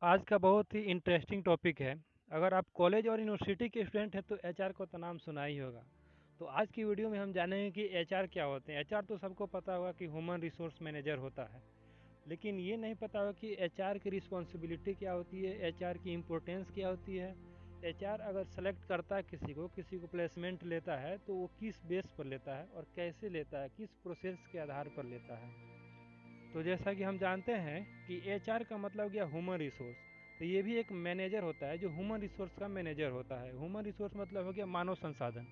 आज का बहुत ही इंटरेस्टिंग टॉपिक है। अगर आप कॉलेज और यूनिवर्सिटी के स्टूडेंट हैं तो एचआर को तो नाम सुना ही होगा। तो आज की वीडियो में हम जानेंगे कि एचआर क्या होते हैं। एचआर तो सबको पता होगा कि ह्यूमन रिसोर्स मैनेजर होता है, लेकिन ये नहीं पता होगा कि एचआर की रिस्पॉन्सिबिलिटी क्या होती है, एचआर की इम्पोर्टेंस क्या होती है। एचआर अगर सेलेक्ट करता है किसी को प्लेसमेंट लेता है तो वो किस बेस पर लेता है और कैसे लेता है, किस प्रोसेस के आधार पर लेता है। तो जैसा कि हम जानते हैं कि एचआर का मतलब गया ह्यूमन रिसोर्स। तो ये भी एक मैनेजर होता है जो ह्यूमन रिसोर्स का मैनेजर होता है। ह्यूमन रिसोर्स मतलब हो गया मानव संसाधन।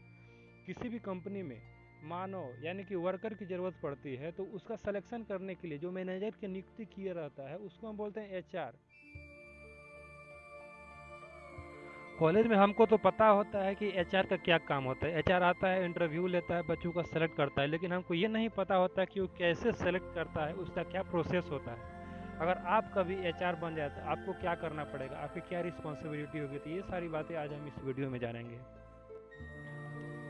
किसी भी कंपनी में मानव यानी कि वर्कर की ज़रूरत पड़ती है तो उसका सिलेक्शन करने के लिए जो मैनेजर की नियुक्ति किया रहता है उसको हम बोलते हैं एचआर। कॉलेज में हमको तो पता होता है कि एचआर का क्या काम होता है। एचआर आता है, इंटरव्यू लेता है, बच्चों का सेलेक्ट करता है, लेकिन हमको ये नहीं पता होता कि वो कैसे सेलेक्ट करता है, उसका क्या प्रोसेस होता है। अगर आप कभी एचआर बन जाए तो आपको क्या करना पड़ेगा, आपकी क्या रिस्पॉन्सिबिलिटी होगी, तो ये सारी बातें आज हम इस वीडियो में जानेंगे।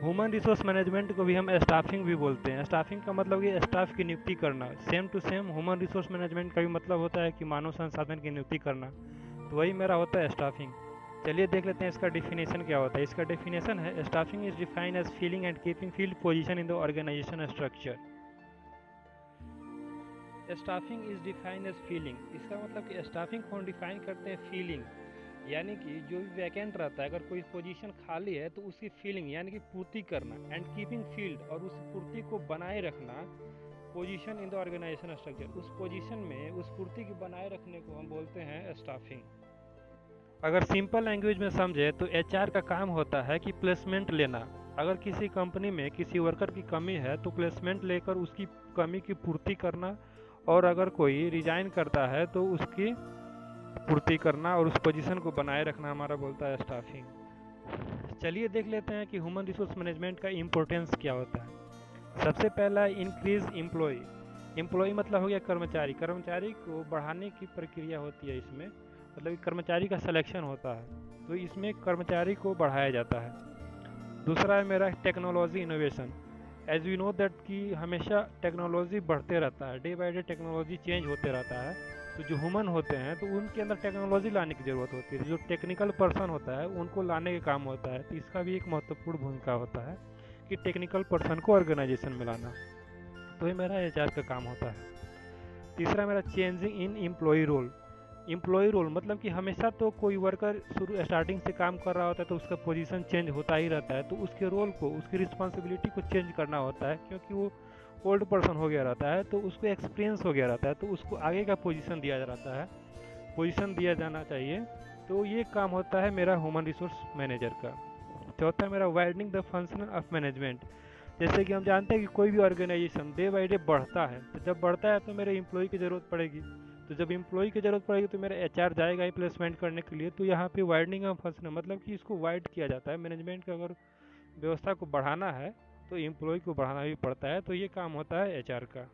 ह्यूमन रिसोर्स मैनेजमेंट को भी हम स्टाफिंग भी बोलते हैं। स्टाफिंग का मतलब ये स्टाफ की नियुक्ति करना। Same to same human resource management का भी मतलब होता है कि मानव संसाधन की नियुक्ति करना। तो वही मेरा होता है स्टाफिंग। चलिए देख लेते हैं इसका डेफिनेशन क्या होता है। इसका डेफिनेशन है staffing is defined as filling and keeping filled position in the organisation structure. Staffing is defined as filling, इसका मतलब कि स्टाफिंग को हम डिफाइन करते हैं फीलिंग, यानी कि जो भी वैकेंट रहता है, अगर कोई पोजीशन खाली है तो उसकी फीलिंग यानी कि पूर्ति करना, एंड कीपिंग फील्ड और उस पूर्ति को बनाए रखना, position in the organisation structure, उस पोजीशन में उस पूर्ति को बनाए रखने को हम बोलते हैं स्टाफिंग। अगर सिंपल लैंग्वेज में समझे तो एचआर का काम होता है कि प्लेसमेंट लेना। अगर किसी कंपनी में किसी वर्कर की कमी है तो प्लेसमेंट लेकर उसकी कमी की पूर्ति करना, और अगर कोई रिजाइन करता है तो उसकी पूर्ति करना और उस पोजीशन को बनाए रखना हमारा बोलता है स्टाफिंग। चलिए देख लेते हैं कि ह्यूमन रिसोर्स मैनेजमेंट का इम्पोर्टेंस क्या होता है। सबसे पहला इंक्रीज एम्प्लॉय। एम्प्लॉय मतलब हो गया कर्मचारी। कर्मचारी को बढ़ाने की प्रक्रिया होती है इसमें, मतलब कि कर्मचारी का सिलेक्शन होता है, तो इसमें कर्मचारी को बढ़ाया जाता है। दूसरा है मेरा technology innovation. As we know that कि हमेशा टेक्नोलॉजी बढ़ते रहता है, day by day technology change होते रहता है। तो जो ह्यूमन होते हैं तो उनके अंदर टेक्नोलॉजी लाने की ज़रूरत होती है। जो टेक्निकल पर्सन होता है उनको लाने का काम होता है। तो इसका भी एक महत्वपूर्ण भूमिका होता है कि टेक्निकल पर्सन को ऑर्गेनाइजेशन में लाना। तो ये मेरा एचआर का काम होता है। तीसरा मेरा changing in employ role. Employ role मतलब कि हमेशा तो कोई वर्कर शुरू स्टार्टिंग से काम कर रहा होता है तो उसका पोजीशन चेंज होता ही रहता है, तो उसके रोल को, उसकी रिस्पॉन्सिबिलिटी को चेंज करना होता है, क्योंकि वो ओल्ड पर्सन हो गया रहता है तो उसको एक्सपीरियंस हो गया रहता है, तो उसको आगे का पोजीशन दिया रहता है, पोजीशन दिया जाना चाहिए। तो ये काम होता है मेरा ह्यूमन रिसोर्स मैनेजर का। चौथा मेरा widening the function of management. जैसे कि हम जानते हैं कि कोई भी ऑर्गेनाइजेशन डे बाई डे बढ़ता है, तो जब बढ़ता है तो मेरे एम्प्लॉय की ज़रूरत पड़ेगी। तो जब एम्प्लॉय की ज़रूरत पड़ेगी तो मेरा एचआर जाएगा ही प्लेसमेंट करने के लिए। तो यहाँ पे वाइडनिंग ऑफ फंक्शन मतलब कि इसको वाइड किया जाता है। मैनेजमेंट का अगर व्यवस्था को बढ़ाना है तो एम्प्लॉय को बढ़ाना भी पड़ता है, तो ये काम होता है एचआर का।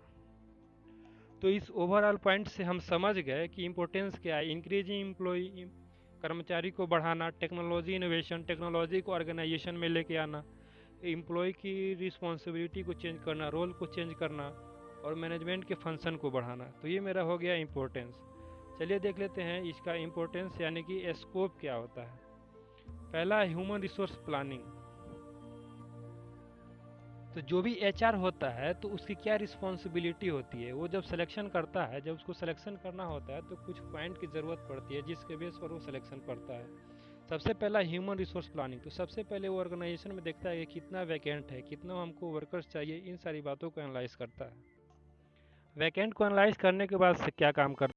तो इस ओवरऑल पॉइंट से हम समझ गए कि इम्पोर्टेंस क्या है। इंक्रीजिंग एम्प्लॉय, कर्मचारी को बढ़ाना, टेक्नोलॉजी इनोवेशन, टेक्नोलॉजी को ऑर्गेनाइजेशन में लेके आना, एम्प्लॉय की रिस्पॉन्सिबिलिटी को चेंज करना, रोल को चेंज करना, और मैनेजमेंट के फंक्शन को बढ़ाना। तो ये मेरा हो गया इम्पोर्टेंस। चलिए देख लेते हैं इसका इम्पोर्टेंस यानी कि स्कोप क्या होता है। पहला है ह्यूमन रिसोर्स प्लानिंग। तो जो भी एचआर होता है तो उसकी क्या रिस्पॉन्सिबिलिटी होती है, वो जब सिलेक्शन करता है, जब उसको सिलेक्शन करना होता है तो कुछ पॉइंट की ज़रूरत पड़ती है जिसके बेस पर वो सिलेक्शन करता है। सबसे पहला ह्यूमन रिसोर्स प्लानिंग। तो सबसे पहले वो ऑर्गेनाइजेशन में देखता है कि कितना वैकेंट है, कितना हमको वर्कर्स चाहिए, इन सारी बातों को एनालाइज करता है। वैकेंट को एनालाइज करने के बाद से क्या काम करता है।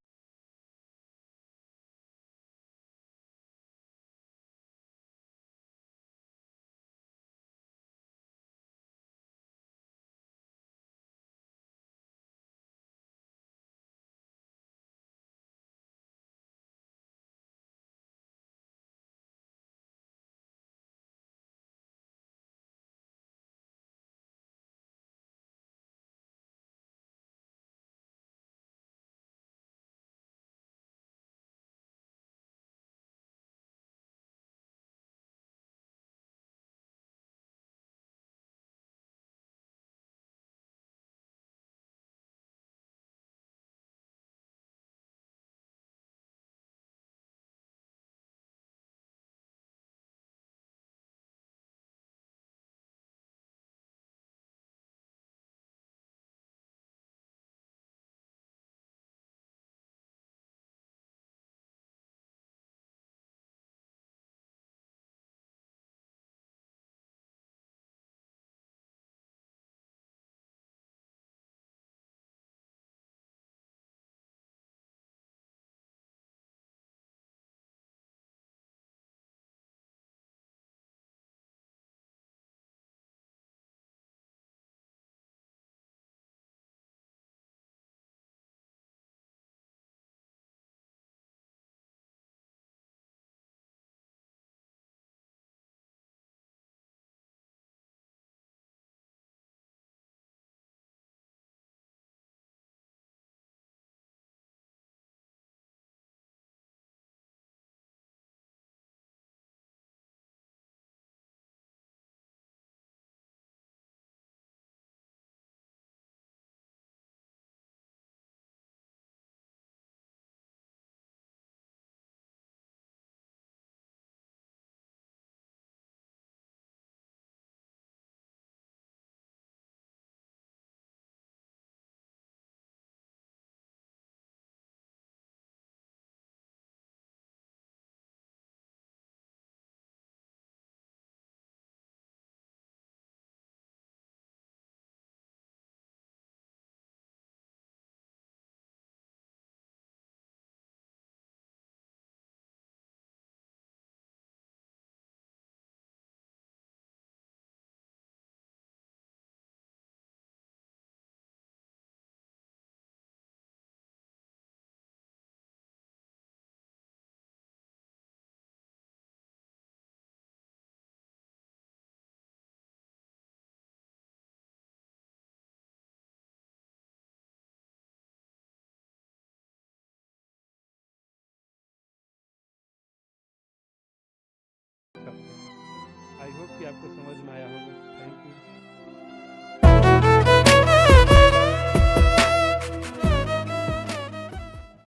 आई होप कि आपको समझ में आया होगा। Thank you.